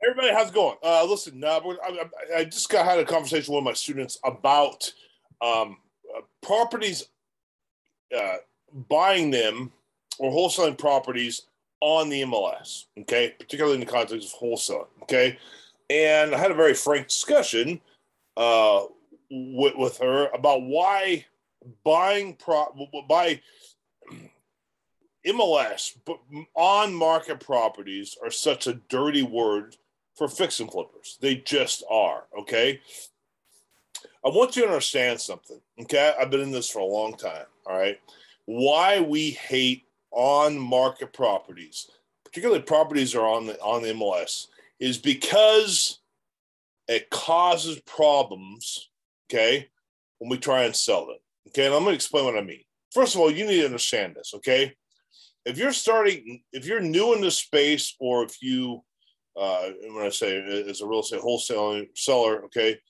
Everybody, how's it going? Listen, I just had a conversation with my students about properties, buying them or wholesaling properties on the MLS, okay, particularly in the context of wholesaling, okay? And I had a very frank discussion with her about why buying MLS, but on-market properties are such a dirty word for fix and flippers. They just are, okay? I want you to understand something, okay? I've been in this for a long time, all right? Why we hate on-market properties, particularly properties that are on the MLS, is because it causes problems, okay, when we try and sell them, okay? And I'm going to explain what I mean. First of all, you need to understand this, okay? If you're new in this space, or if you, when I say as a real estate wholesaling seller, okay,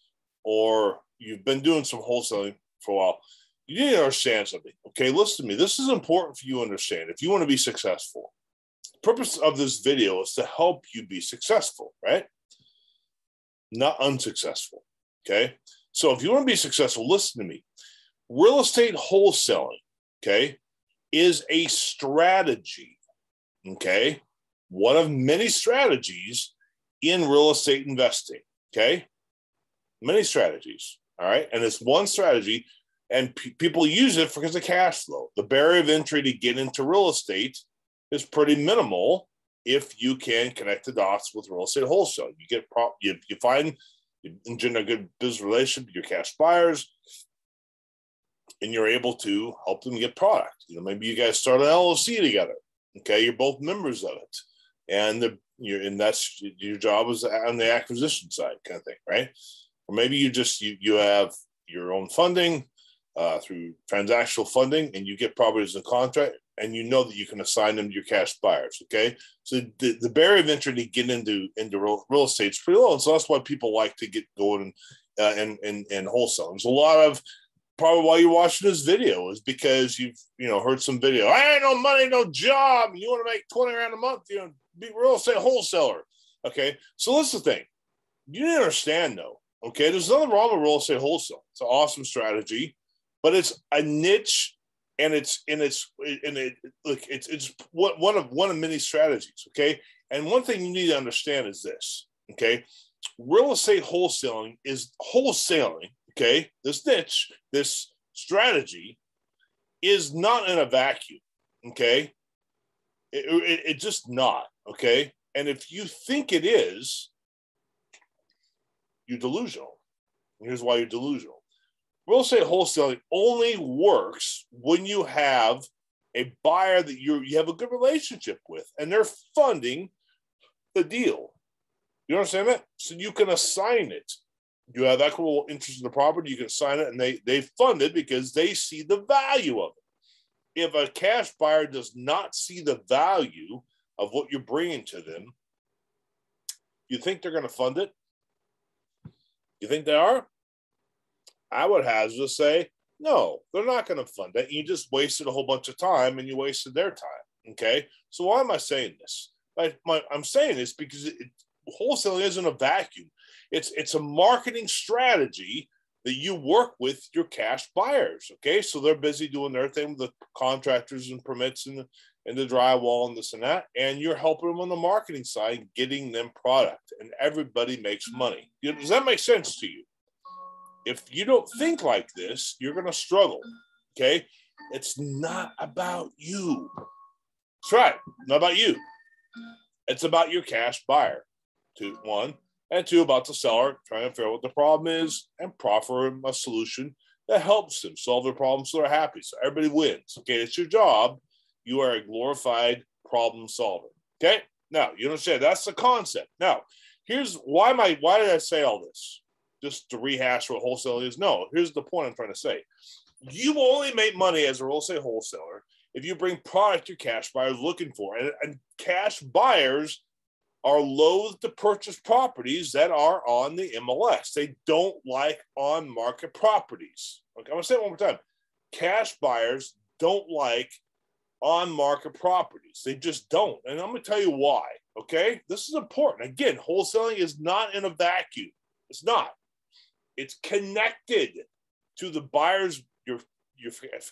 or you've been doing some wholesaling for a while, you need to understand something, okay? Listen to me. This is important for you to understand if you want to be successful. The purpose of this video is to help you be successful, right? Not unsuccessful, okay? So if you want to be successful, listen to me. Real estate wholesaling, okay, is a strategy, okay? One of many strategies in real estate investing, okay? Many strategies, all right? And it's one strategy, and people use it because of cash flow. The barrier of entry to get into real estate is pretty minimal if you can connect the dots with real estate wholesale. You engender a good business relationship with your cash buyers, and you're able to help them get product. You know, maybe you guys start an LLC together. Okay, you're both members of it, and that's your job is on the acquisition side, kind of thing, right? Or maybe you have your own funding through transactional funding, and you get properties in contract, and you know that you can assign them to your cash buyers. Okay, so the barrier of entry to get into real estate is pretty low, and so that's why people like to get going and wholesale. There's a lot of probably why you're watching this video is because you've heard some video. I ain't no money, no job. You want to make 20 grand a month? Be real estate wholesaler. Okay, so that's the thing. You need to understand though. Okay, there's nothing wrong with real estate wholesale. It's an awesome strategy, but it's a niche, and it's one of many strategies. Okay, and one thing you need to understand is this. Okay, real estate wholesaling is wholesaling. Okay, this niche, this strategy is not in a vacuum, okay? It just not, okay? And if you think it is, you're delusional. Here's why you're delusional. Real estate wholesaling only works when you have a buyer that you have a good relationship with, and they're funding the deal. You understand that? So you can assign it. You have equitable interest in the property, you can sign it, and they fund it because they see the value of it. If a cash buyer does not see the value of what you're bringing to them, you think they're going to fund it? You think they are? I would hazard to say, no, they're not going to fund it. You just wasted a whole bunch of time, and you wasted their time, okay? So why am I saying this? I'm saying this because wholesaling isn't a vacuum. It's a marketing strategy that you work with your cash buyers, okay? So they're busy doing their thing with the contractors and permits and the drywall and this and that, and you're helping them on the marketing side, getting them product, and everybody makes money. Does that make sense to you? If you don't think like this, you're going to struggle, okay? It's not about you. That's right, not about you. It's about your cash buyer, one. And two, about the seller, trying to figure out what the problem is and proffer them a solution that helps them solve their problem so they're happy. So everybody wins. Okay, it's your job. You are a glorified problem solver. Okay, now you understand that's the concept. Now, here's why did I say all this? Just to rehash what wholesale is? No, here's the point I'm trying to say. You will only make money as a real estate wholesaler if you bring product your cash buyers looking for. And cash buyers are loath to purchase properties that are on the MLS. They don't like on-market properties. Okay, I'm going to say it one more time. Cash buyers don't like on market properties. They just don't. And I'm going to tell you why. Okay. This is important. Again, wholesaling is not in a vacuum. It's not. It's connected to the buyer's, your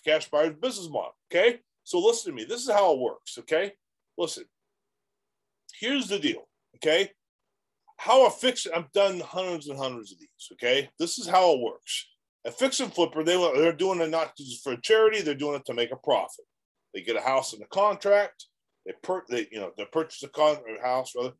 cash buyer's business model. Okay. So listen to me. This is how it works. Okay. Listen, here's the deal. Okay. How a fix, I've done hundreds and hundreds of these. Okay. This is how it works. A fix and flipper, they're doing it not just for charity, they're doing it to make a profit. They get a house in the contract, they purchase a house, rather,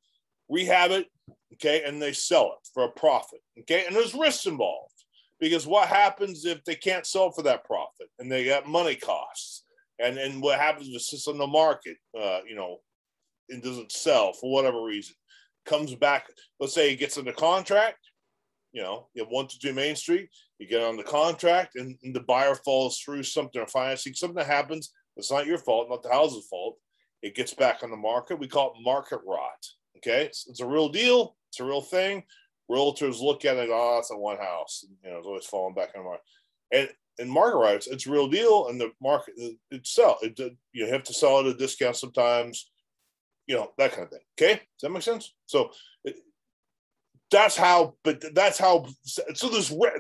rehab it, okay, and they sell it for a profit, okay? And there's risks involved because what happens if they can't sell for that profit and they got money costs? And what happens if it sits on the market, it doesn't sell for whatever reason, comes back, let's say it gets in the contract, you have 123 Main Street, you get on the contract and the buyer falls through something or financing, something that happens, it's not your fault, not the house's fault. It gets back on the market. We call it market rot. Okay. It's a real deal. It's a real thing. Realtors look at it. Oh, that's a one house. It's always falling back on the market. And market rot, it's a real deal. And the market, you have to sell at a discount sometimes, that kind of thing. Okay. Does that make sense? So so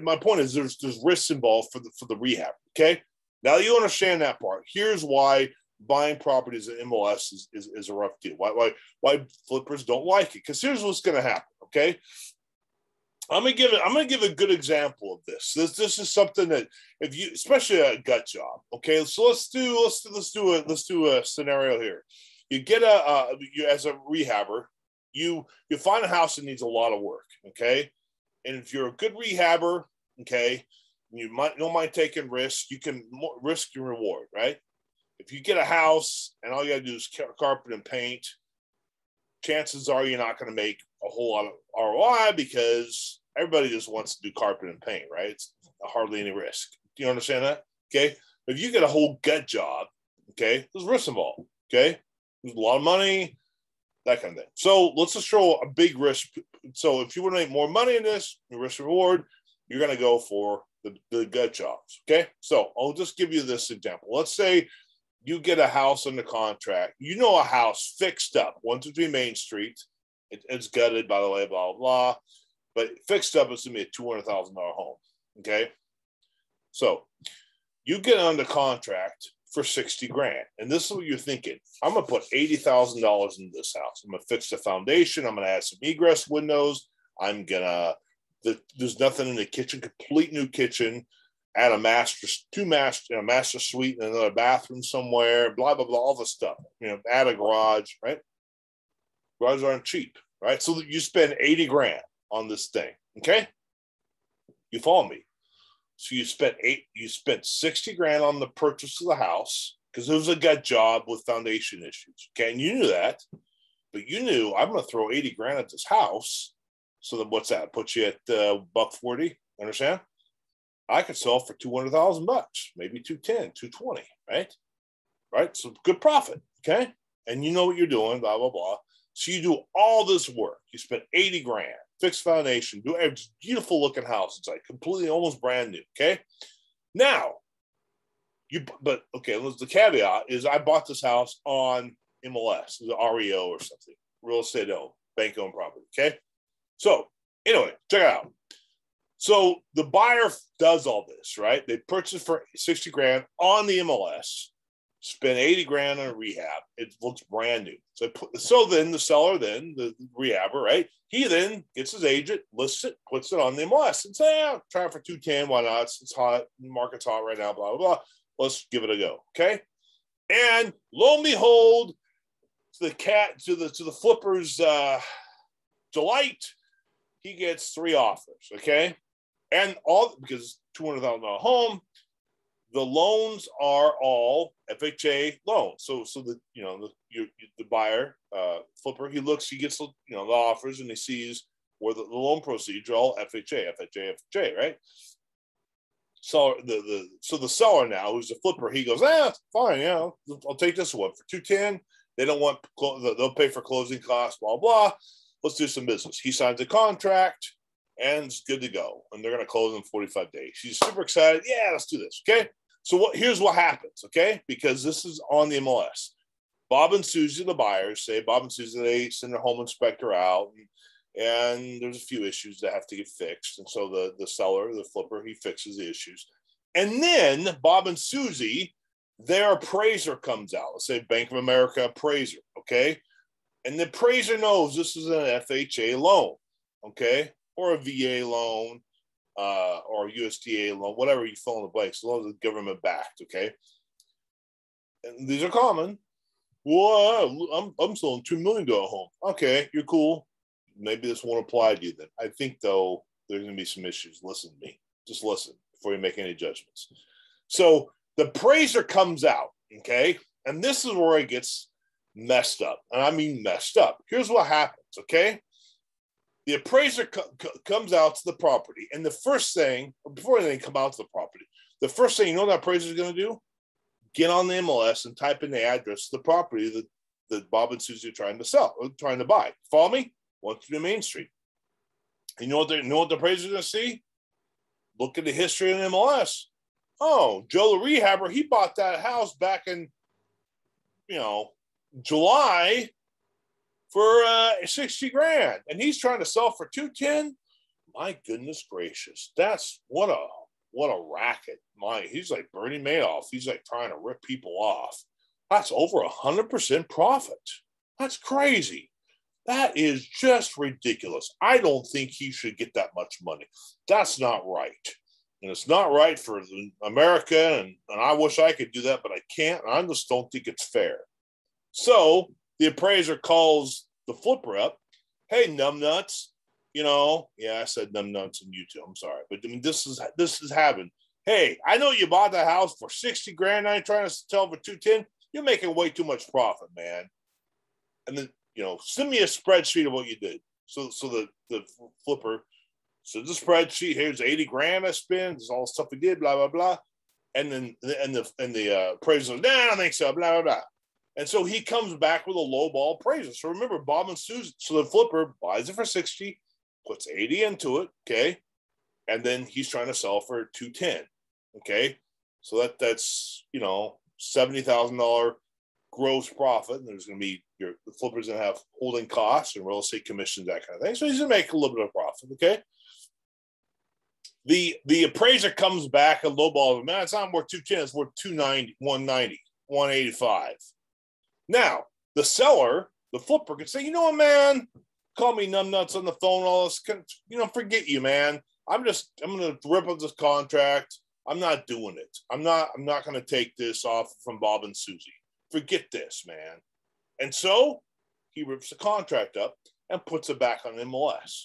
my point is there's risks involved for the rehab. Okay. Now you understand that part. Here's why buying properties in MLS is a rough deal. Why flippers don't like it? Because here's what's going to happen. Okay, I'm gonna give a good example of this. This is something that if you, especially a gut job. Okay, so let's do a scenario here. You get you as a rehabber, you find a house that needs a lot of work. Okay, and if you're a good rehabber, okay, you don't mind taking risks. You can risk your reward, right? If you get a house and all you got to do is carpet and paint, chances are you're not going to make a whole lot of ROI because everybody just wants to do carpet and paint, right? It's hardly any risk. Do you understand that? Okay. If you get a whole gut job, okay, there's risk involved. Okay. There's a lot of money, that kind of thing. So let's just show a big risk. So if you want to make more money in this, your risk reward, you're going to go for the gut jobs. Okay. So I'll just give you this example. Let's say you get a house under contract, a house fixed up, 123 Main Street. It's gutted, by the way, blah, blah, blah. But fixed up, it's going to be a $200,000 home. Okay. So you get under contract for 60 grand. And this is what you're thinking. I'm going to put $80,000 in this house. I'm going to fix the foundation. I'm going to add some egress windows. There's nothing in the kitchen, complete new kitchen, add a master suite and another bathroom somewhere, blah, blah, blah, all the stuff, add a garage, right? Garages aren't cheap, right? So you spend 80 grand on this thing. Okay. You follow me? So you spent 60 grand on the purchase of the house because it was a gut job with foundation issues. Okay. And you knew that, but you knew I'm going to throw 80 grand at this house. So then what's that? Put you at $140. Understand? I could sell for $200,000, maybe 210, 220, right? Right. So good profit. Okay. And you know what you're doing, blah, blah, blah. So you do all this work. You spend 80 grand, fixed foundation, do a beautiful looking house. It's like completely almost brand new. Okay. Now the caveat is I bought this house on MLS, the REO or something, real estate owned, bank owned property. Okay. So anyway, check it out. So the buyer does all this, right? They purchase for 60 grand on the MLS, spend 80 grand on a rehab. It looks brand new. So then the seller, the rehabber, right? He then gets his agent, lists it, puts it on the MLS and say, try it for 210. Why not? It's hot. The market's hot right now, blah, blah, blah. Let's give it a go. Okay. And lo and behold, to the flipper's delight, he gets 3 offers. Okay. And all because $200,000 home, the loans are all FHA loans. So the buyer, flipper, he gets the offers and he sees where the loan proceeds are all FHA, right? So the seller now, who's the flipper, he goes, fine, I'll take this one for 210. They don't want, they'll pay for closing costs, blah, blah. Let's do some business. He signs a contract. And it's good to go. And they're going to close in 45 days. She's super excited. Yeah, let's do this. Okay. So here's what happens, okay? Because this is on the MLS. Bob and Susie, the buyers, say Bob and Susie, they send their home inspector out, and there's a few issues that have to get fixed. And so the seller, the flipper, he fixes the issues. And then Bob and Susie, their appraiser comes out. Let's say Bank of America appraiser, okay? And the appraiser knows this is an FHA loan, okay? Or a VA loan, or USDA loan, whatever you fill in the blanks, as long as it's government backed, okay? And these are common. Well, I'm selling $2 million home. Okay, you're cool. Maybe this won't apply to you then. I think, though, there's going to be some issues. Listen to me. Just listen before you make any judgments. So the appraiser comes out, okay? And this is where it gets messed up. And I mean messed up. Here's what happens, okay? The appraiser comes out to the property. And the first thing, before they come out to the property, the first thing you know that appraiser is going to do? Get on the MLS and type in the address of the property that Bob and Susie are trying to sell, or trying to buy. Follow me? 132 Main Street. You know what the appraiser is going to see? Look at the history of the MLS. Oh, Joe the rehabber, he bought that house back in, July for 60 grand, and he's trying to sell for 210. My goodness gracious, that's what a racket. He's like Bernie Madoff. He's like trying to rip people off. That's over 100% profit. That's crazy. That is just ridiculous. I don't think he should get that much money. That's not right. And it's not right for America, and I wish I could do that, but I can't. And I just don't think it's fair. So the appraiser calls the flipper up. Hey, numbnuts. I said numbnuts on YouTube. I'm sorry. But I mean, this is happening. Hey, I know you bought the house for 60 grand. Now you're trying to sell for 210. You're making way too much profit, man. And then, send me a spreadsheet of what you did. So the flipper, so the spreadsheet, here's 80 grand I spent. This is all the stuff we did, blah, blah, blah. And then the appraiser, nah, I don't think so, blah, blah, blah. And so he comes back with a low ball appraiser. So remember, Bob and Susan, so the flipper buys it for 60, puts 80 into it, okay? And then he's trying to sell for 210, okay? So that's $70,000 gross profit. And there's going to be the flipper's going to have holding costs and real estate commissions, that kind of thing. So he's going to make a little bit of profit, okay? The appraiser comes back and lowballs, man, it's not worth 210, it's worth 290, 190, 185. Now, the seller, the flipper, could say, you know what, man, call me numbnuts on the phone, all this, forget you, man. I'm going to rip up this contract. I'm not doing it. I'm not going to take this off from Bob and Susie. Forget this, man. And so he rips the contract up and puts it back on MLS,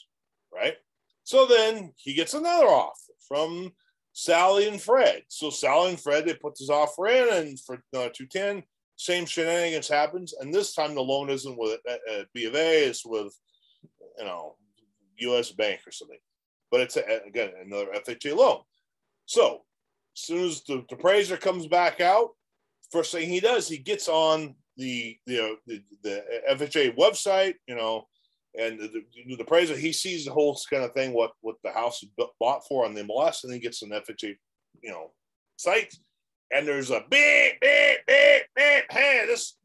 right? So then he gets another offer from Sally and Fred. So Sally and Fred, they put this offer in, and for 210, same shenanigans happens. And this time the loan isn't with B of A, it's with, U.S. Bank or something. But it's, again, another FHA loan. So as soon as the appraiser comes back out, first thing he does, he gets on the FHA website, and the appraiser, he sees the whole kind of thing, what the house is bought for on the MLS, and then gets an FHA, site, and there's a beep, hey, this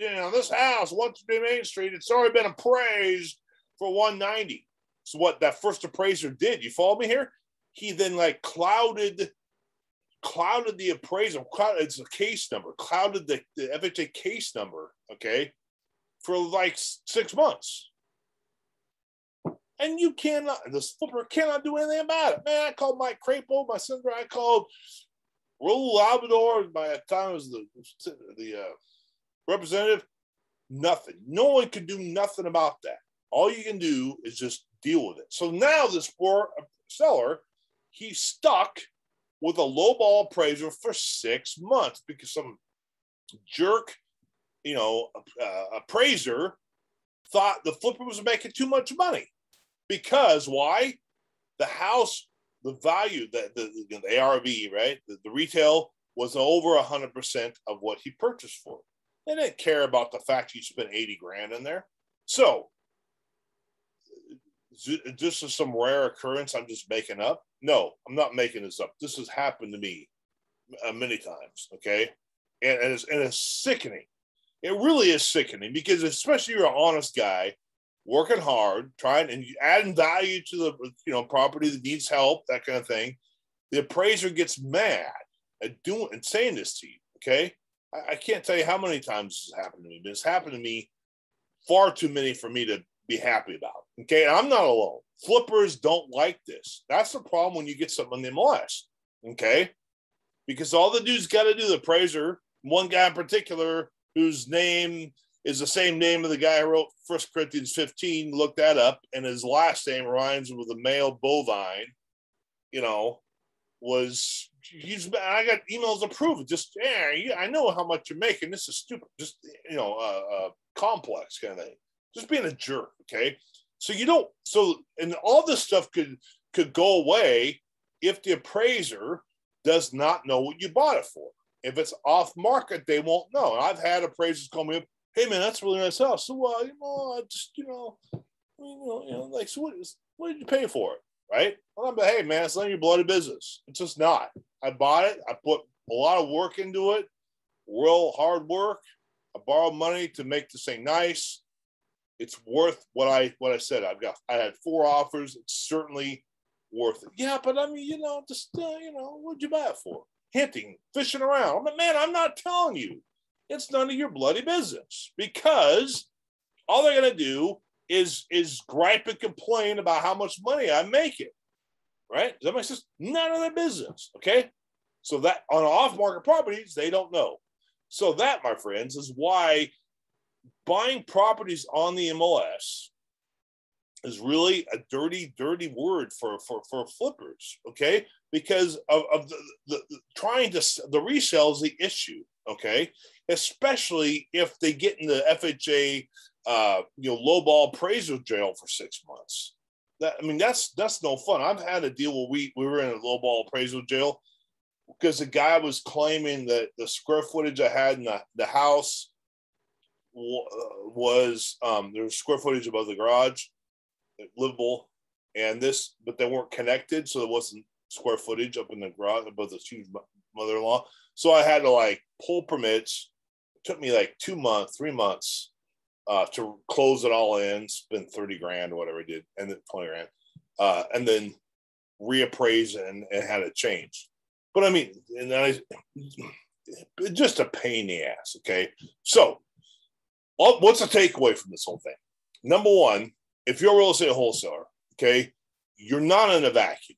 house, 132 Main Street, it's already been appraised for 190. So what that first appraiser did, you follow me here? He then clouded the appraisal, it's a case number, clouded the FHA case number, okay, for 6 months. And this flipper cannot do anything about it. Man, I called Mike Crapo, my senator, I called Raul Alvador, by the time I was the representative, nothing. No one can do nothing about that. All you can do is just deal with it. So now this poor seller, he's stuck with a lowball appraiser for 6 months because some jerk, appraiser thought the flipper was making too much money. Because why? The house, the value, the ARV, right? The retail was over 100% of what he purchased for. They didn't care about the fact he spent 80 grand in there. So this is some rare occurrence I'm just making up. No, I'm not making this up. This has happened to me many times, okay? And it's sickening. It really is sickening because especially you're an honest guy, working hard, trying and adding value to the property that needs help, that kind of thing. The appraiser gets mad at doing and saying this to you, okay? I can't tell you how many times this has happened to me, but it's happened to me far too many for me to be happy about, okay? And I'm not alone. Flippers don't like this. That's the problem when you get something in the MLS, okay? Because all the dude's got to do, the appraiser, one guy in particular whose name is the same name of the guy who wrote 1 Corinthians 15, looked that up, and his last name rhymes with a male bovine, I got emails to prove it. Just, I know how much you're making. This is stupid. Just, complex kind of thing. Just being a jerk, okay? And all this stuff could go away if the appraiser does not know what you bought it for. If it's off market, they won't know. And I've had appraisers call me up, hey man, that's a really nice house. So, so what did you pay for it? Right? Well, I'm like, hey man, it's none of your bloody business. It's just not. I bought it. I put a lot of work into it, real hard work. I borrowed money to make this thing nice. It's worth what I said. I had 4 offers. It's certainly worth it. Yeah, but I mean, what'd you buy it for? Hinting, fishing around. I'm like, man, I'm not telling you. It's none of your bloody business, because all they're gonna do is gripe and complain about how much money I'm making. Right? Does that make sense? None of their business. Okay. So that on off-market properties, they don't know. So that, my friends, is why buying properties on the MLS is really a dirty, dirty word for flippers, okay? Because of the trying to, the resale is the issue, okay? Especially if they get in the FHA, lowball appraisal jail for 6 months. That's no fun. I've had a deal where we were in a lowball appraisal jail because the guy was claiming that the square footage I had in the house was there was square footage above the garage, livable, but they weren't connected, so there wasn't square footage up in the garage above the huge mother-in-law. So I had to pull permits. It took me 2 months, 3 months to close it all in, spend 30 grand or whatever I did, and then 20 grand, and then reappraise and had it changed. But I mean, just a pain in the ass. Okay, so what's the takeaway from this whole thing? Number one, if you're a real estate wholesaler, okay, you're not in a vacuum.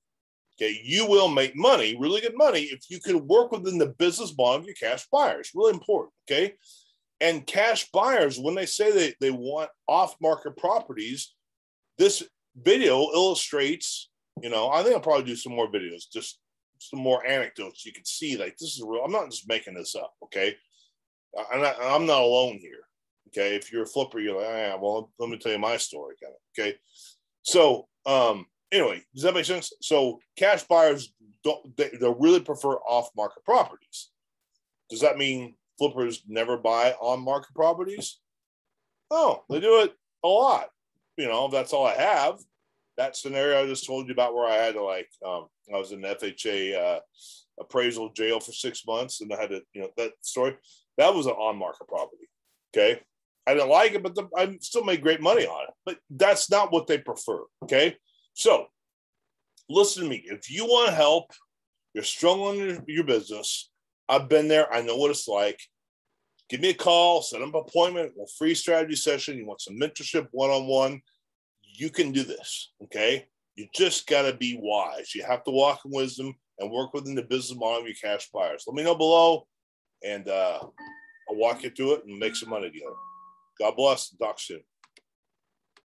Okay, you will make money, really good money, if you can work within the business model of your cash buyers. Really important. Okay, and cash buyers, when they say they want off-market properties, this video illustrates. I think I'll probably do some more videos, just some more anecdotes. You can see this is real. I'm not just making this up. Okay, I'm not alone here. Okay, if you're a flipper, you're like, well, let me tell you my story, kind of. Okay, so anyway, does that make sense? So cash buyers they really prefer off-market properties. Does that mean flippers never buy on-market properties? Oh, they do it a lot. That's all I have. That scenario I just told you about, where I had to I was in FHA appraisal jail for 6 months, and I had to, that story, that was an on-market property. Okay, I didn't like it, but I still made great money on it. But that's not what they prefer. Okay, so listen to me. If you want help, you're struggling in your business, I've been there. I know what it's like. Give me a call, set up an appointment, a free strategy session. You want some mentorship one-on-one, you can do this, okay? You just got to be wise. You have to walk in wisdom and work within the business model of your cash buyers. Let me know below, and I'll walk you through it and make some money together. God bless. Talk soon.